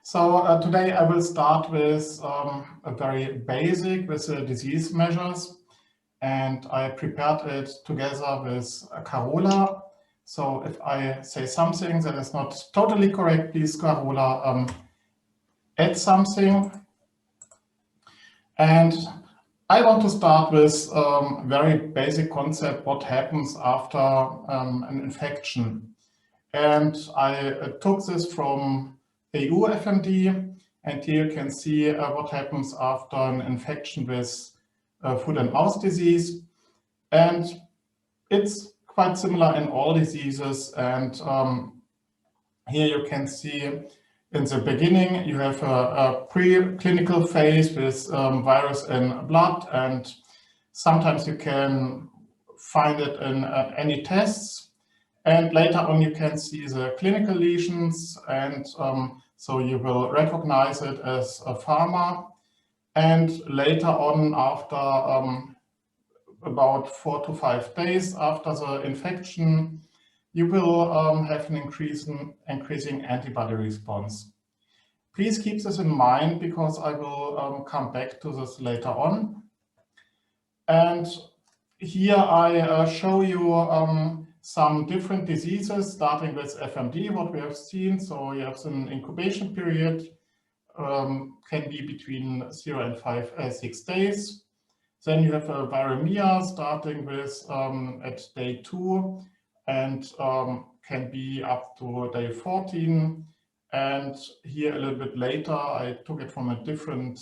So today I will start with a very basic with the disease measures, and I prepared it together with Carola. So if I say something that is not totally correct, please, Carola, add something. And I want to start with very basic concept, what happens after an infection. And I took this from EU FMD, and here you can see what happens after an infection with foot and mouth disease. And it's quite similar in all diseases. And here you can see in the beginning, you have a preclinical phase with virus in blood, and sometimes you can find it in any tests. And later on, you can see the clinical lesions, and so you will recognize it as a pharma. And later on, after about 4 to 5 days after the infection, you will have an increasing antibody response. Please keep this in mind because I will come back to this later on. And here I show you some different diseases, starting with FMD, what we have seen. So you have an incubation period, can be between 0 and 6 days. Then you have a viremia starting with at day 2 and can be up to day 14. And here a little bit later, I took it from a different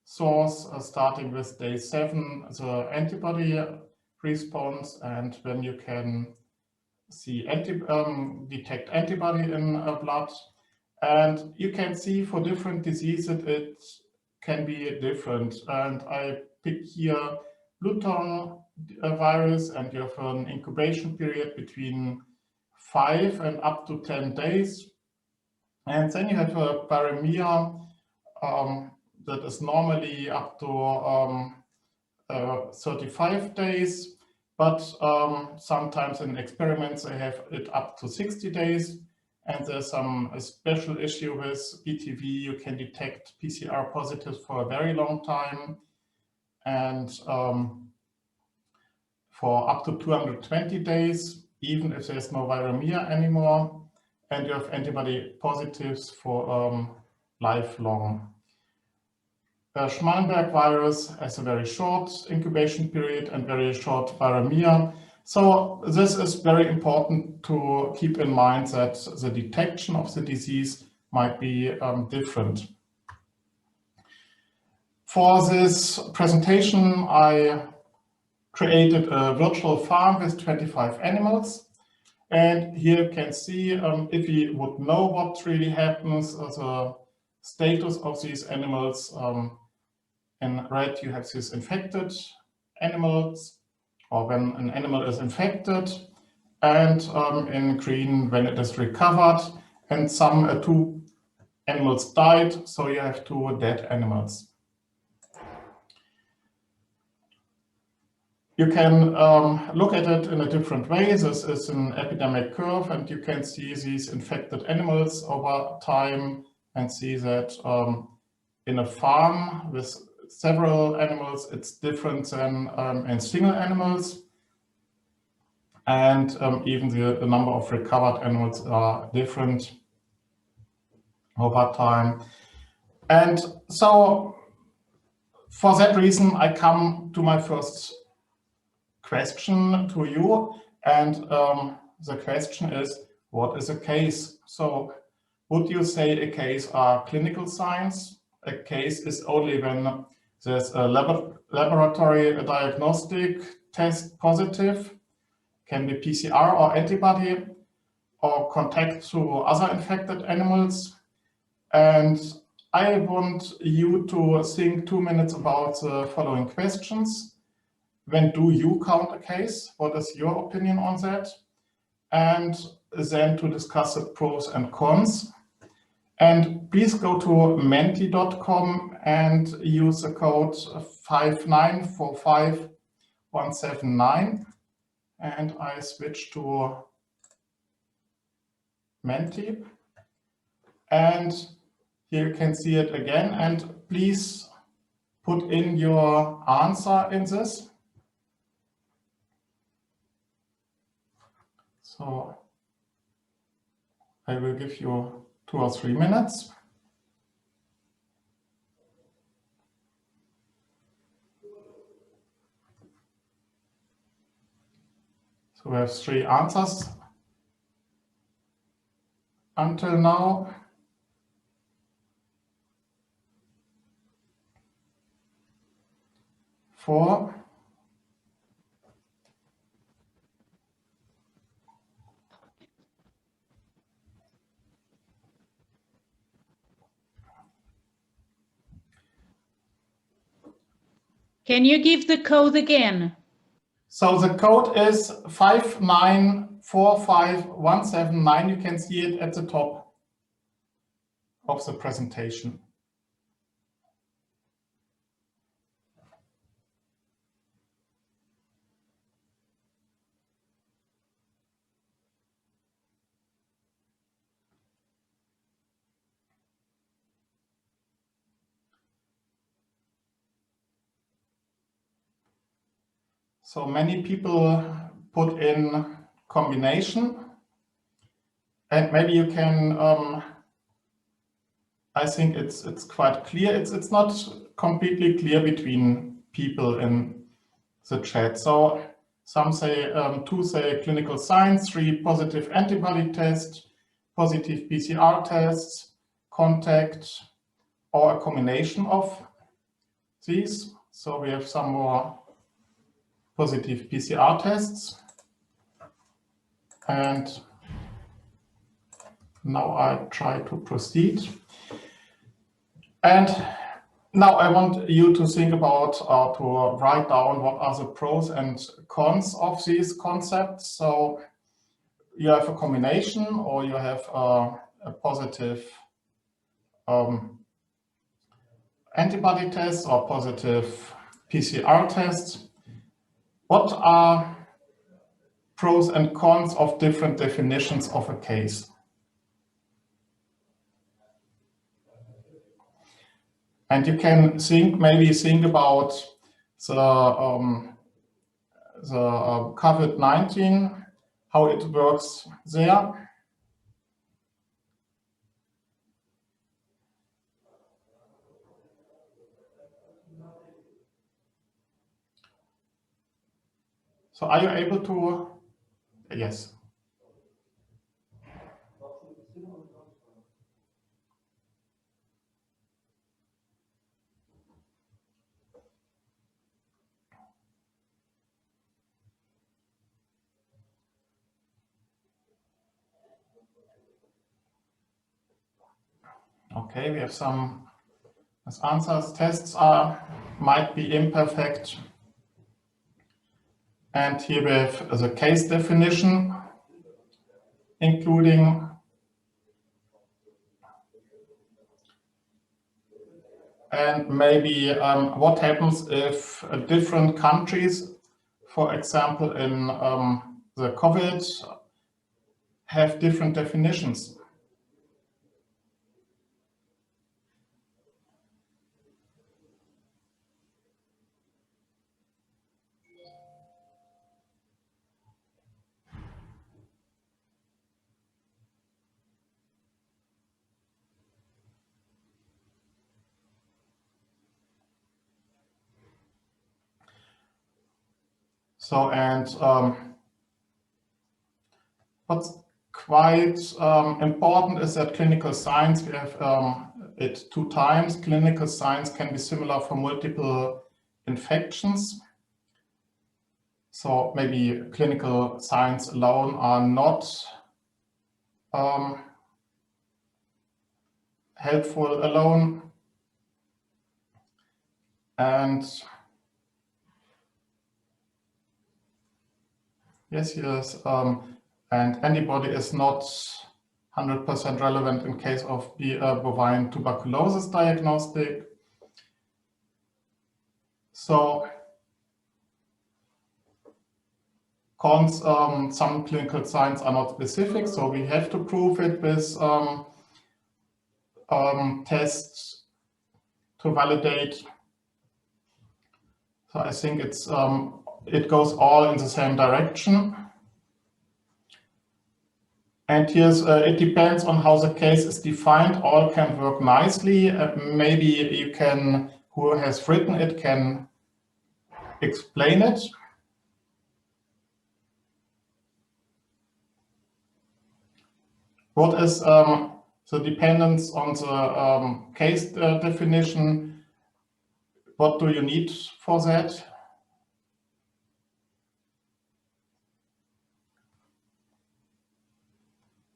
source, starting with day 7, the antibody response, and when you can see detect antibody in blood. And you can see for different diseases it can be different. And I pick here Luton virus, and you have an incubation period between 5 and up to 10 days. And then you have a viremia that is normally up to 35 days, but sometimes in experiments they have it up to 60 days. And there's a special issue with BTV. You can detect PCR positives for a very long time, and for up to 220 days, even if there's no viremia anymore. And you have antibody positives for lifelong. Schmallenberg virus has a very short incubation period and very short viremia. So this is very important to keep in mind, that the detection of the disease might be different. For this presentation, I created a virtual farm with 25 animals. And here you can see, if we would know what really happens, the status of these animals. In red, you have these infected animals, or when an animal is infected, and in green, when it is recovered, and some 2 animals died, so you have 2 dead animals. You can look at it in a different way. This is an epidemic curve, and you can see these infected animals over time and see that in a farm with several animals, it's different than in single animals. And even the number of recovered animals are different over time. And so for that reason, I come to my first question to you. And the question is, what is a case? So would you say a case are clinical signs? A case is only when there's a laboratory diagnostic test positive, can be PCR or antibody, or contact to other infected animals. And I want you to think 2 minutes about the following questions. When do you count a case? What is your opinion on that? And then to discuss the pros and cons. And please go to menti.com and use the code 5945179. And I switch to Menti. And here you can see it again, and please put in your answer in this. So I will give you 2 or 3 minutes. So we have 3 answers until now. Four. Can you give the code again? So the code is 5945179. You can see it at the top of the presentation. So many people put in combination, and maybe you can, I think it's quite clear. It's not completely clear between people in the chat. So some say, 2 say clinical signs, 3 positive antibody test, positive PCR tests, contact, or a combination of these. So we have some more positive PCR tests. And now I try to proceed. And now I want you to think about, to write down what are the pros and cons of these concepts. So you have a combination, or you have a positive antibody test or positive PCR test. What are pros and cons of different definitions of a case? And you can maybe think about the COVID-19, how it works there. So are you able to? Yes. Okay, we have some as answers. Tests might be imperfect. And here we have the case definition, including and maybe what happens if different countries, for example, in the COVID, have different definitions. So, and what's quite important is that clinical signs, we have it 2 times. Clinical signs can be similar for multiple infections. So maybe clinical signs alone are not helpful alone. And yes, and antibody is not 100% relevant in case of bovine tuberculosis diagnostic. So cons, some clinical signs are not specific, so we have to prove it with tests to validate. So I think it goes all in the same direction. And here's, it depends on how the case is defined. All can work nicely. Maybe you can, who has written it, can explain it. What is the dependence on the case definition? What do you need for that?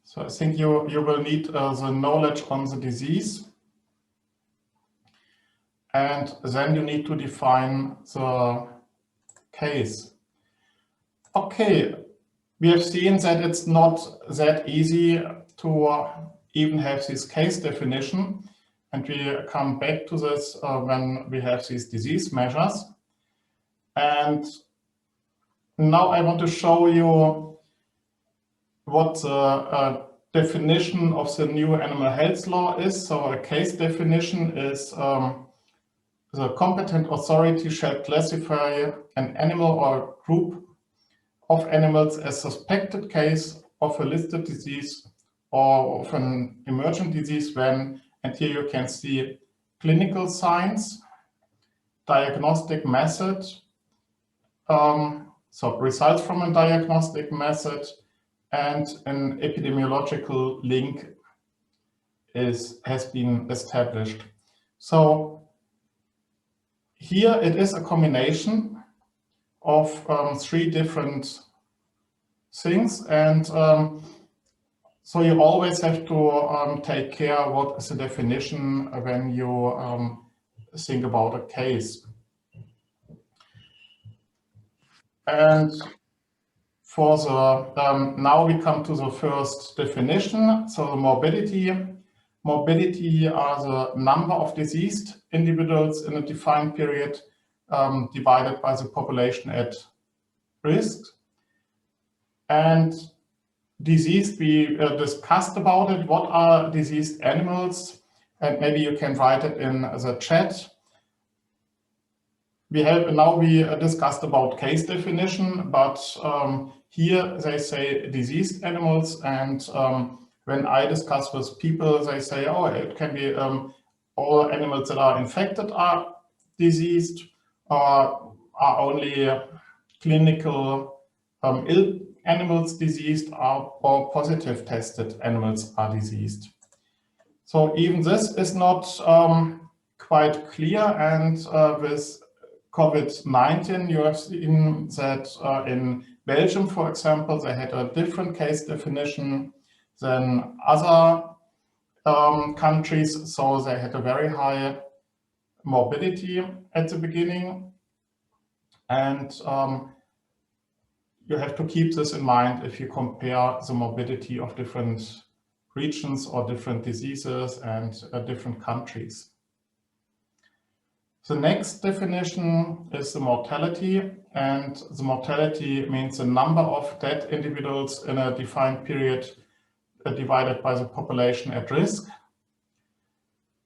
So I think you will need the knowledge on the disease. And then you need to define the case. Okay, we have seen that it's not that easy to even have this case definition. And we come back to this when we have these disease measures. And now I want to show you what the definition of the new animal health law is. So a case definition is the competent authority shall classify an animal or group of animals as suspected case of a listed disease or of an emergent disease when, and here you can see clinical signs, diagnostic method, so results from a diagnostic method, and an epidemiological link has been established. So here it is a combination of 3 different things, and so you always have to take care what is the definition when you think about a case. And for the now we come to the first definition. So the morbidity. Morbidity are the number of diseased individuals in a defined period divided by the population at risk. And diseased, we discussed about it. What are diseased animals? And maybe you can write it in the chat. We discussed about case definition, but here they say diseased animals, and when I discuss with people, they say, oh, it can be all animals that are infected are diseased, or are only clinical ill animals diseased, or positive tested animals are diseased. So even this is not quite clear, and with COVID-19, you have seen that in Belgium, for example, they had a different case definition than other countries, so they had a very high morbidity at the beginning, and you have to keep this in mind if you compare the morbidity of different regions or different diseases and different countries. The next definition is the mortality, and the mortality means the number of dead individuals in a defined period divided by the population at risk.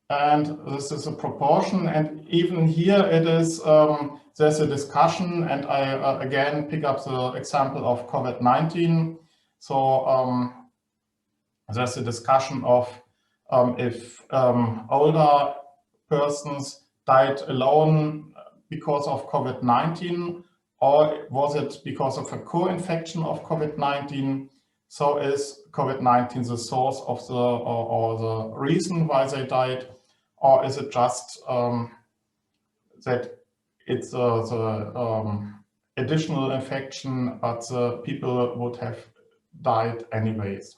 And this is a proportion, and even here it is, there's a discussion, and I again pick up the example of COVID-19. So there's a discussion of if older persons died alone because of COVID-19, or was it because of a co-infection of COVID-19? So is COVID-19 the source of the, or the reason why they died, or is it just that it's the additional infection, but the people would have died anyways?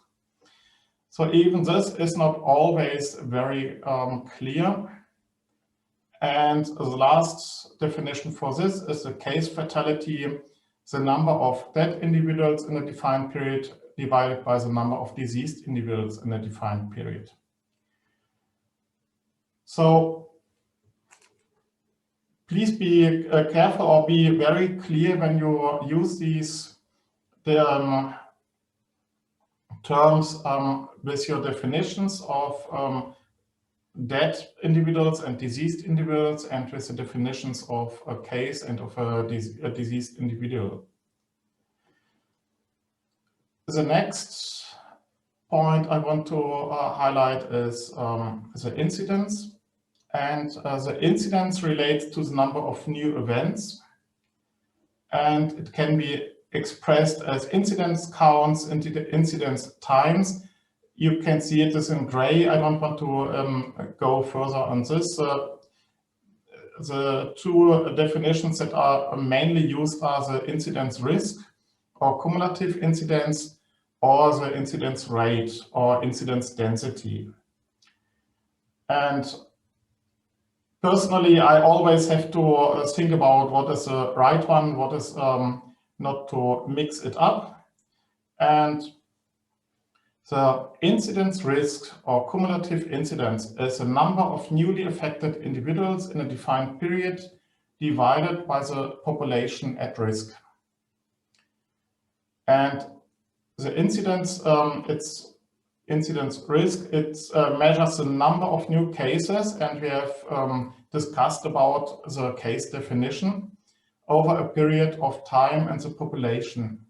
So even this is not always very clear. And the last definition for this is the case fatality, the number of dead individuals in a defined period divided by the number of diseased individuals in a defined period. So please be careful or be very clear when you use these terms with your definitions of dead individuals and diseased individuals, and with the definitions of a case and of a diseased individual. The next point I want to highlight is the incidence. And the incidence relates to the number of new events. And it can be expressed as incidence counts, incidence times. You can see it is in gray. I don't want to go further on this. The two definitions that are mainly used are the incidence risk or cumulative incidence, or the incidence rate or incidence density. And personally, I always have to think about what is the right one, what is not to mix it up. And the incidence risk or cumulative incidence is the number of newly affected individuals in a defined period divided by the population at risk. And the incidence, it's incidence risk, it measures the number of new cases, and we have discussed about the case definition over a period of time and the population.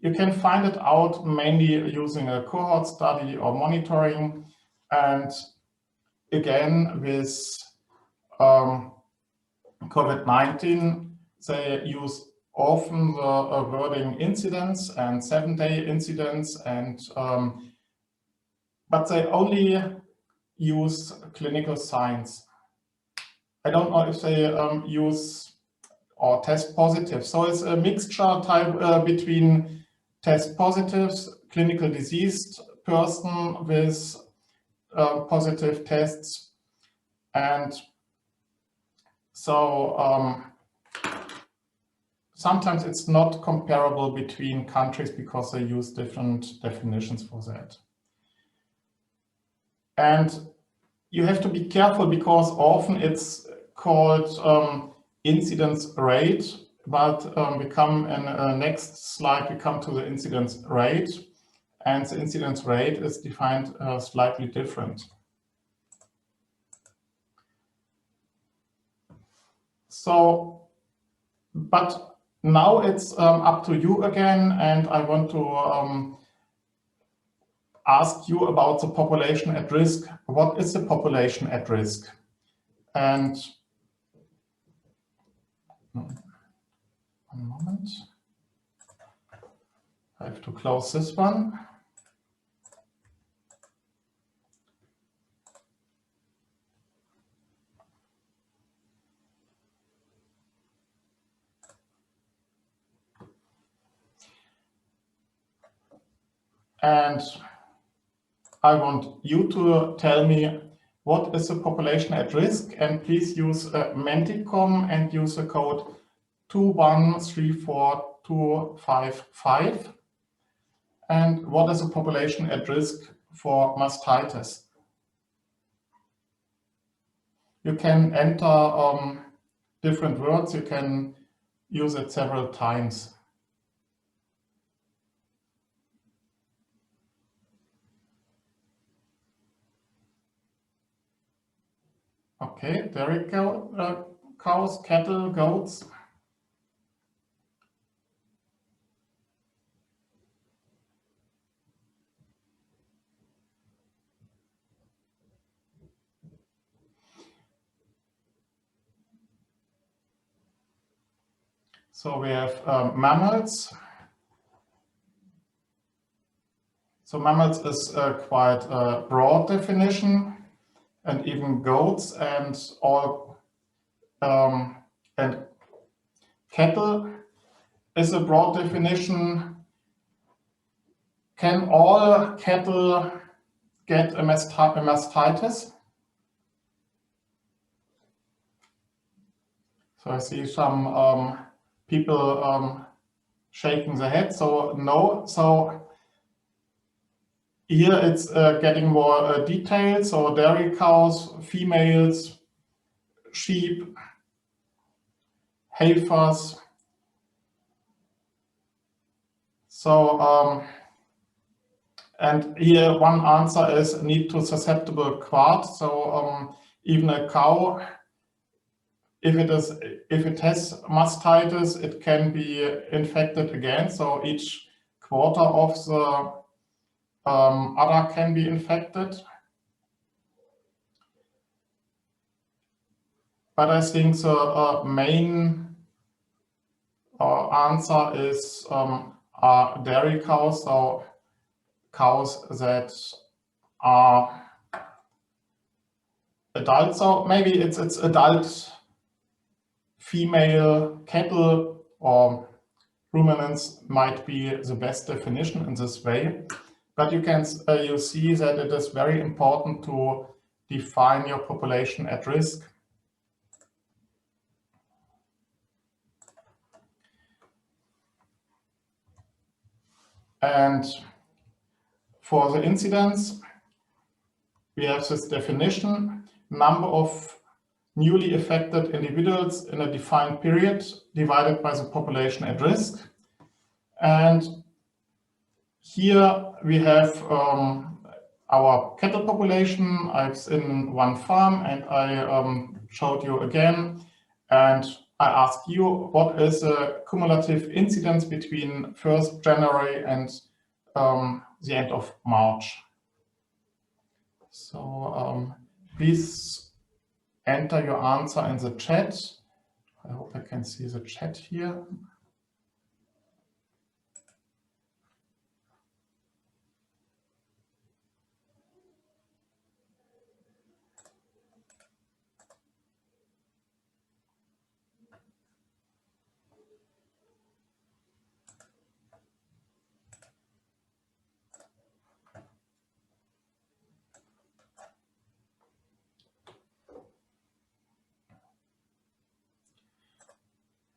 You can find it out mainly using a cohort study or monitoring, and again with COVID-19, they use often the wording incidence and 7-day incidence, and but they only use clinical signs. I don't know if they use or test positive. So it's a mixture type between test positives, clinical diseased person with positive tests, and so sometimes it's not comparable between countries because they use different definitions for that. And you have to be careful because often it's called incidence rate, but we come in the next slide, we come to the incidence rate, and the incidence rate is defined slightly different. So, but now it's up to you again, and I want to ask you about the population at risk. What is the population at risk? And one moment, I have to close this one. And I want you to tell me what is the population at risk, and please use Menticom and use the code 2134255. And what is the population at risk for mastitis? You can enter different words, you can use it several times. Okay, dairy cows, cattle, goats. So we have mammals. So mammals is quite a broad definition, and even goats and all and cattle is a broad definition. Can all cattle get a mastitis? So I see some people shaking their head. So no. So here it's getting more detailed. So dairy cows, females, sheep, heifers. So And here one answer is need to susceptible quart. So even a cow, if it has mastitis, it can be infected again. So each quarter of the udder can be infected. But I think the main answer is dairy cows, so cows that are adult. So maybe it's adult female cattle or ruminants might be the best definition in this way. But you can you see that it is very important to define your population at risk. And for the incidence, we have this definition: number of newly affected individuals in a defined period divided by the population at risk. And here we have our cattle population. I've in one farm, and I showed you again. And I asked you, what is the cumulative incidence between 1st January and the end of March? So please enter your answer in the chat. I hope I can see the chat here.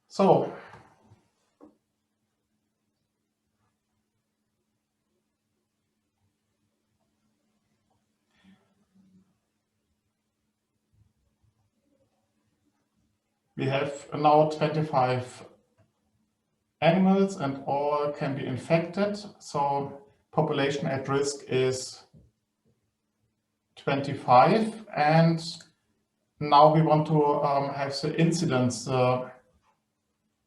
So we have now 25 animals and all can be infected. So population at risk is 25. And now we want to have the incidence,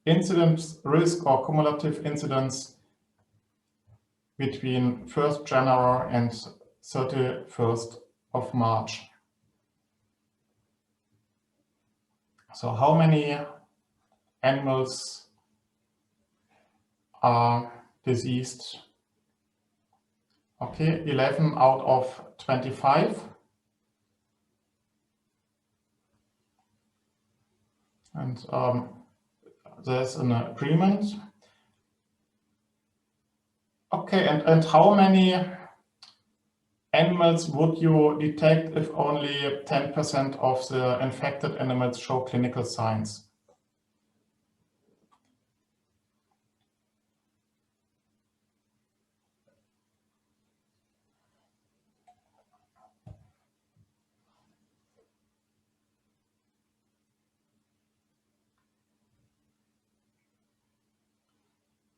incidence risk or cumulative incidence between 1st January and 31st of March. So how many animals are diseased? Okay, 11 out of 25. And there's an agreement. Okay, and how many animals would you detect if only 10% of the infected animals show clinical signs?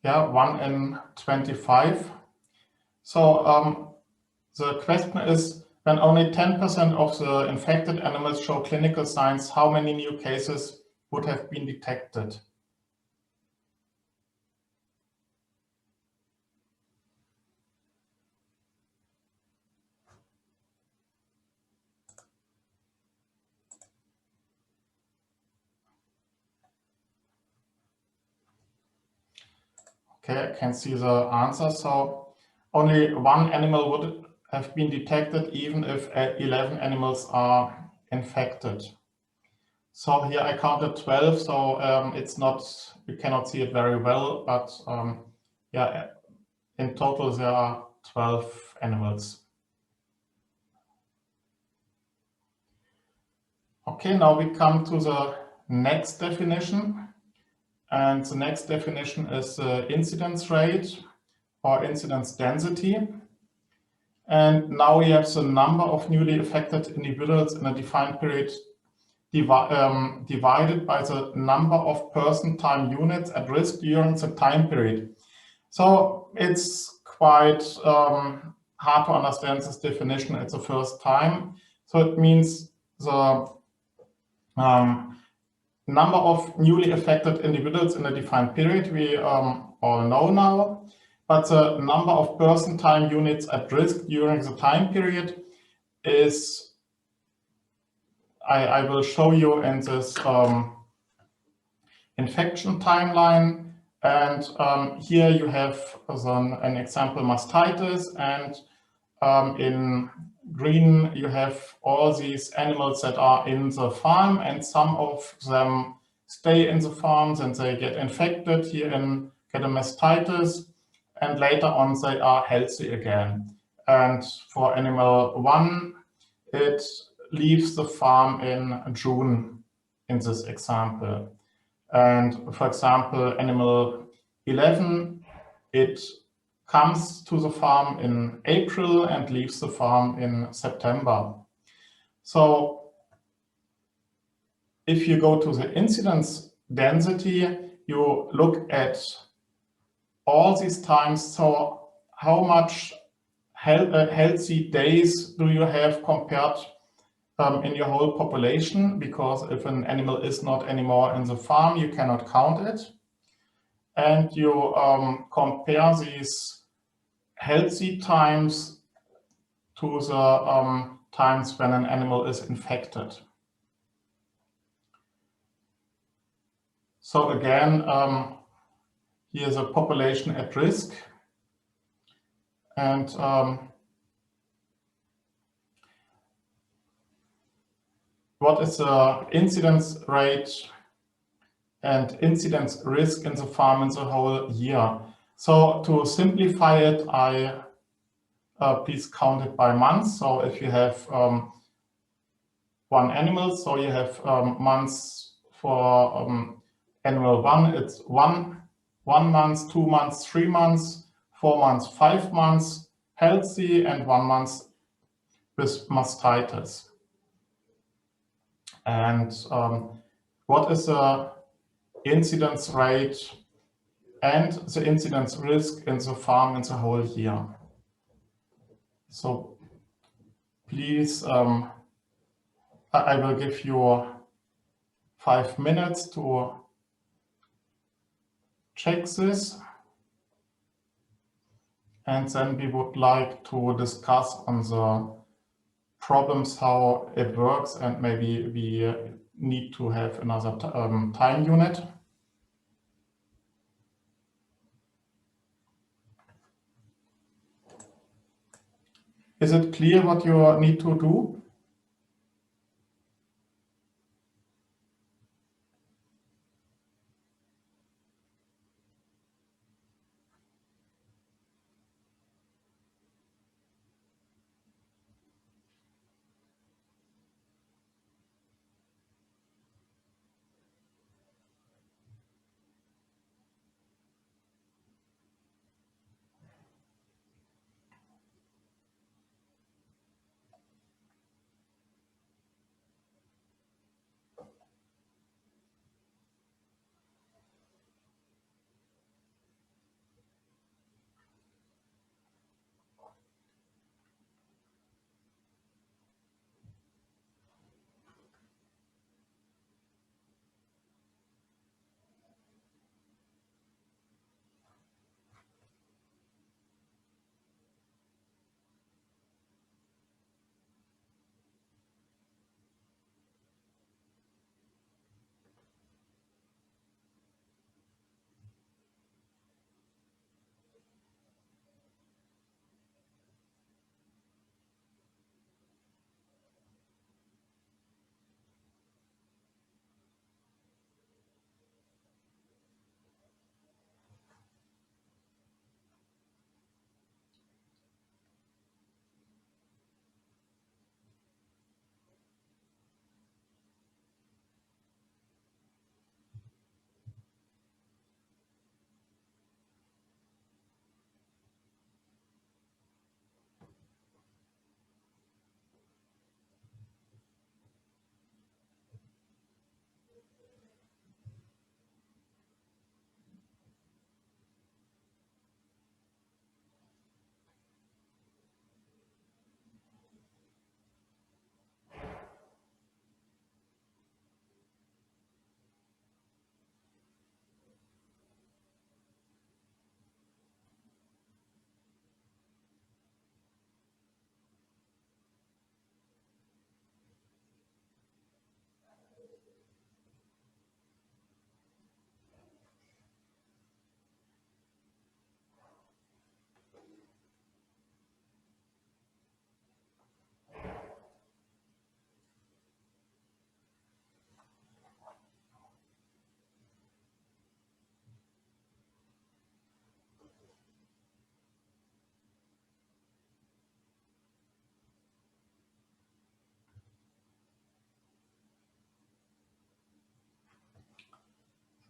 Yeah, 1 in 25. So the question is, when only 10% of the infected animals show clinical signs, how many new cases would have been detected? Okay, I can see the answer. So only 1 animal would have been detected even if 11 animals are infected. So here I counted 12, so it's not, you cannot see it very well, but yeah, in total there are 12 animals. Okay, now we come to the next definition. And the next definition is incidence rate or incidence density. And now we have the number of newly affected individuals in a defined period divided by the number of person-time units at risk during the time period. So it's quite hard to understand this definition at the first time. So it means the number of newly affected individuals in a defined period we all know now, but the number of person time units at risk during the time period is, I will show you in this infection timeline. And here you have an example mastitis, and in green you have all these animals that are in the farm, and some of them stay in the farms and they get infected here and get a mastitis, and later on they are healthy again. And for animal 1, it leaves the farm in June in this example. And for example, animal 11, it comes to the farm in April and leaves the farm in September. So if you go to the incidence density, you look at all these times. So how much healthy days do you have compared in your whole population? Because if an animal is not anymore in the farm, you cannot count it. And you compare these healthy times to the times when an animal is infected. So again, here's a population at risk. And what is the incidence rate and incidence risk in the farm in the whole year? So to simplify it, I please count it by months. So if you have one animal, so you have months for animal 1, it's 1 month, 2 months, 3 months, 4 months, 5 months healthy, and 1 month with mastitis. And what is the incidence rate and the incidence risk in the farm in the whole year? So please, I will give you 5 minutes to check this. And then we would like to discuss on the problems, how it works, and maybe we need to have another time unit. Is it clear what you need to do?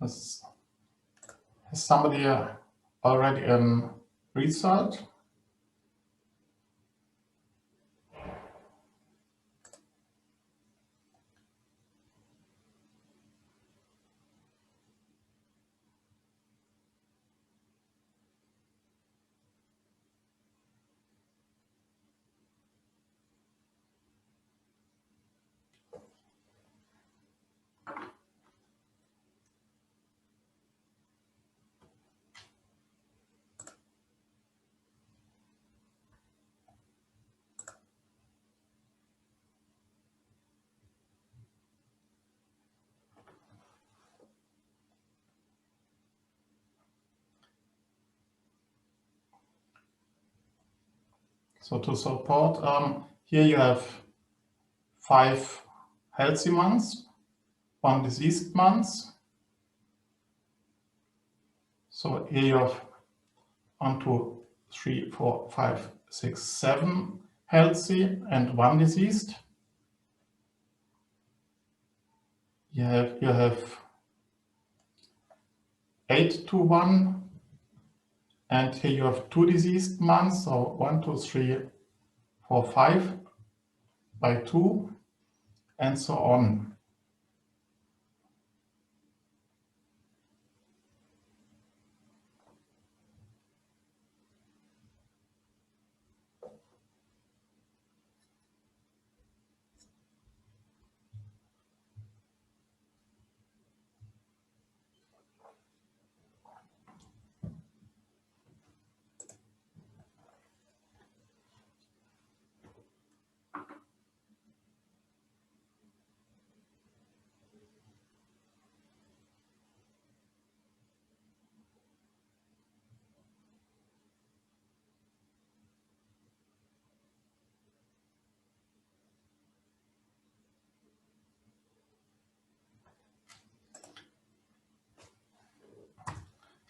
Has somebody already a result? So to support, here you have 5 healthy months, 1 diseased month. So here you have 1, 2, 3, 4, 5, 6, 7 healthy and 1 diseased. You have 8 to 1, and here you have 2 diseased months, so 1, 2, 3, 4, 5 by 2, and so on.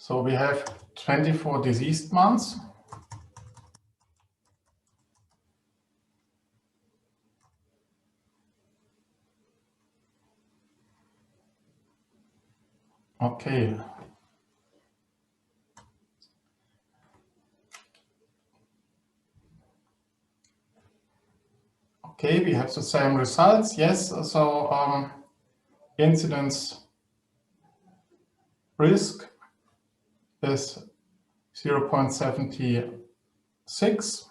So we have 24 diseased months. Okay. Okay, we have the same results. Yes, so incidence risk is 0.76.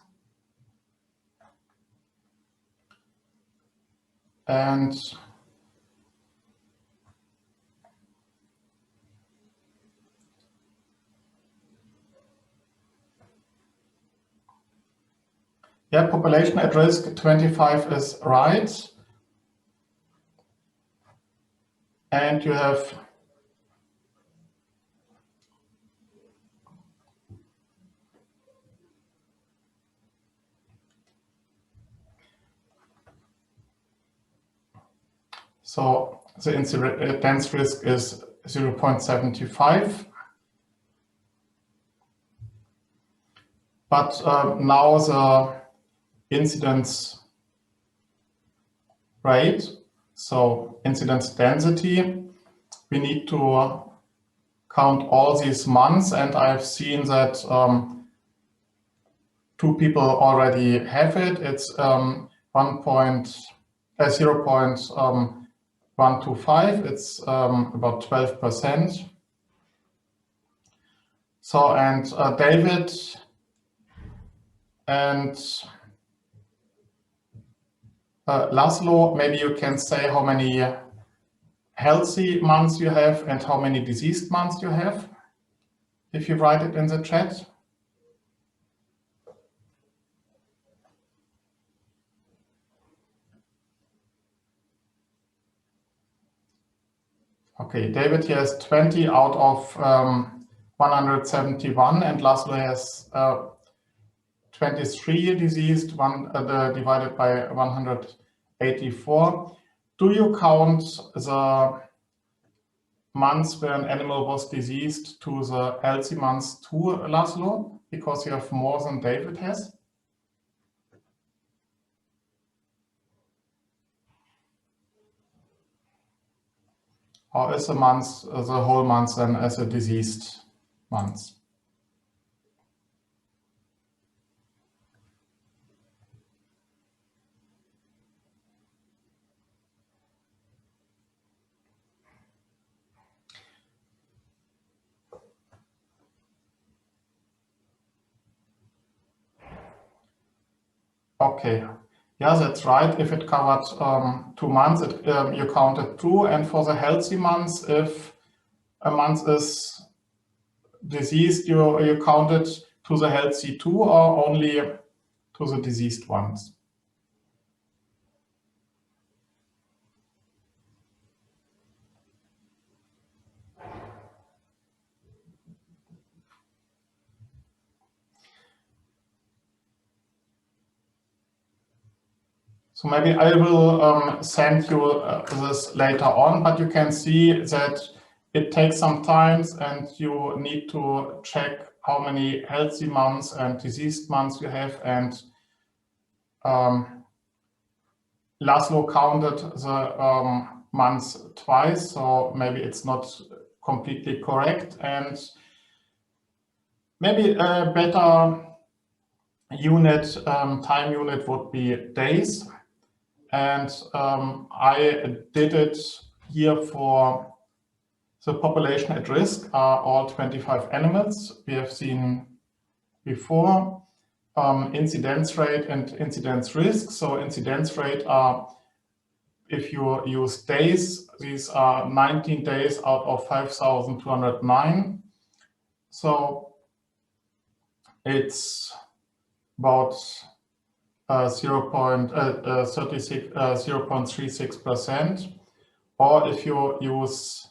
And yeah, population at risk 25 is right. And you have so the incidence risk is 0.75. But now the incidence rate, so incidence density, we need to count all these months, and I've seen that 2 people already have it. It's 0.125. It's about 12%. So, and David and Laszlo, maybe you can say how many healthy months you have and how many diseased months you have, if you write it in the chat. Okay, David here has 20 out of 171, and Laszlo has 23 diseased, divided by 184. Do you count the months where an animal was diseased to the healthy months too, Laszlo? Because you have more than David has? or is a month, the whole month then as a diseased month? Okay, yeah, that's right. If it covered 2 months, you counted 2. And for the healthy months, if a month is diseased, you count it to the healthy 2 or only to the diseased ones? So maybe I will send you this later on, but you can see that it takes some time and you need to check how many healthy months and diseased months you have. And Laszlo counted the months twice, so maybe it's not completely correct. And maybe a better unit, time unit would be days. And I did it here for the population at risk are all 25 animals we have seen before. Incidence rate and incidence risk. So incidence rate are, if you use days, these are 19 days out of 5,209. So it's about 0.36%. Or if you use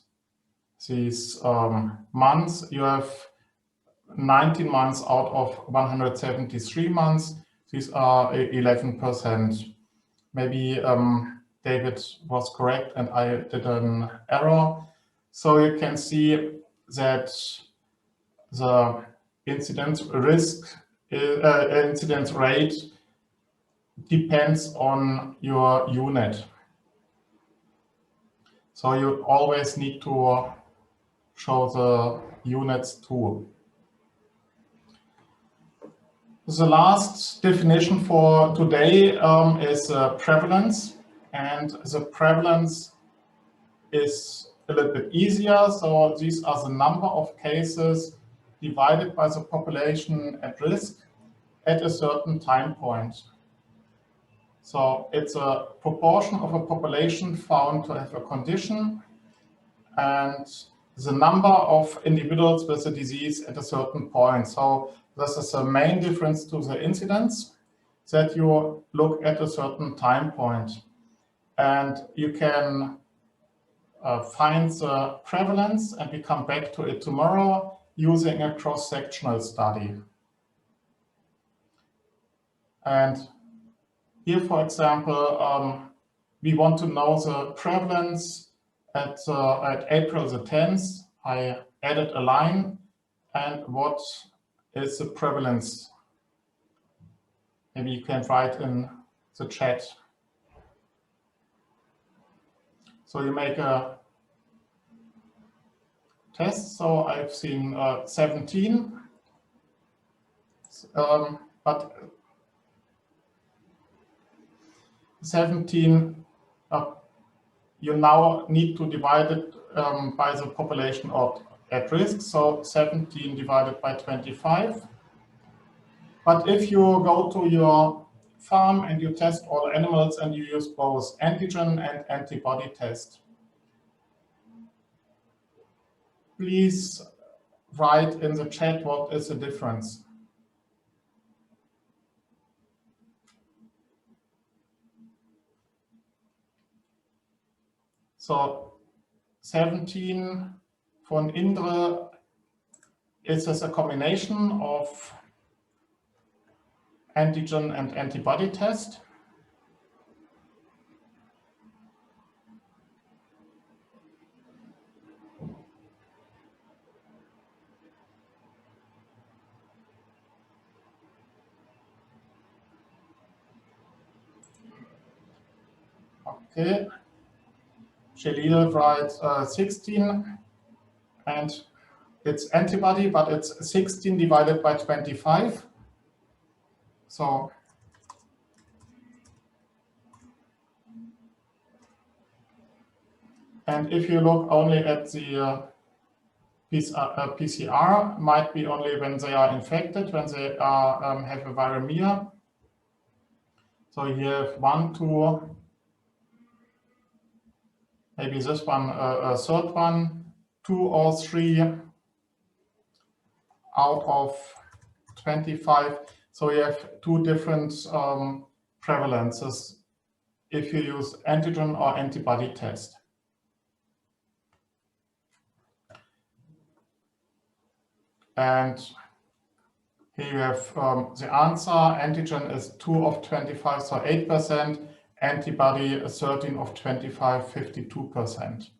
these months, you have 19 months out of 173 months. These are 11%. Maybe David was correct and I did an error. So you can see that the incidence rate depends on your unit. So you always need to show the units too. The last definition for today is prevalence, and the prevalence is a little bit easier. So these are the number of cases divided by the population at risk at a certain time point. So it's a proportion of a population found to have a condition and the number of individuals with the disease at a certain point. So this is the main difference to the incidence, that you look at a certain time point. And you can find the prevalence, and we come back to it tomorrow, using a cross-sectional study. And here, for example, we want to know the prevalence at April the 10th. I added a line, and what is the prevalence? Maybe you can write in the chat. So you make a test. So I've seen 17, but 17, you now need to divide it by the population at risk. So 17 divided by 25. But if you go to your farm and you test all animals and you use both antigen and antibody test, please write in the chat what is the difference. So 17 von Indre is as a combination of antigen and antibody test. Okay. Shelil writes 16, and it's antibody, but it's 16 divided by 25. So and if you look only at the PCR, might be only when they are infected, when they are, have a viremia. So you have 1, 2, maybe this one, a third one, 2 or 3 out of 25. So you have 2 different prevalences if you use antigen or antibody test. And here you have the answer. Antigen is 2 of 25, so 8%. Antibody 13 of 25, 52%.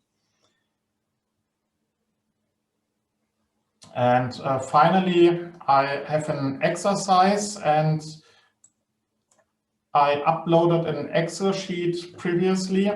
And finally, I have an exercise, and I uploaded an Excel sheet previously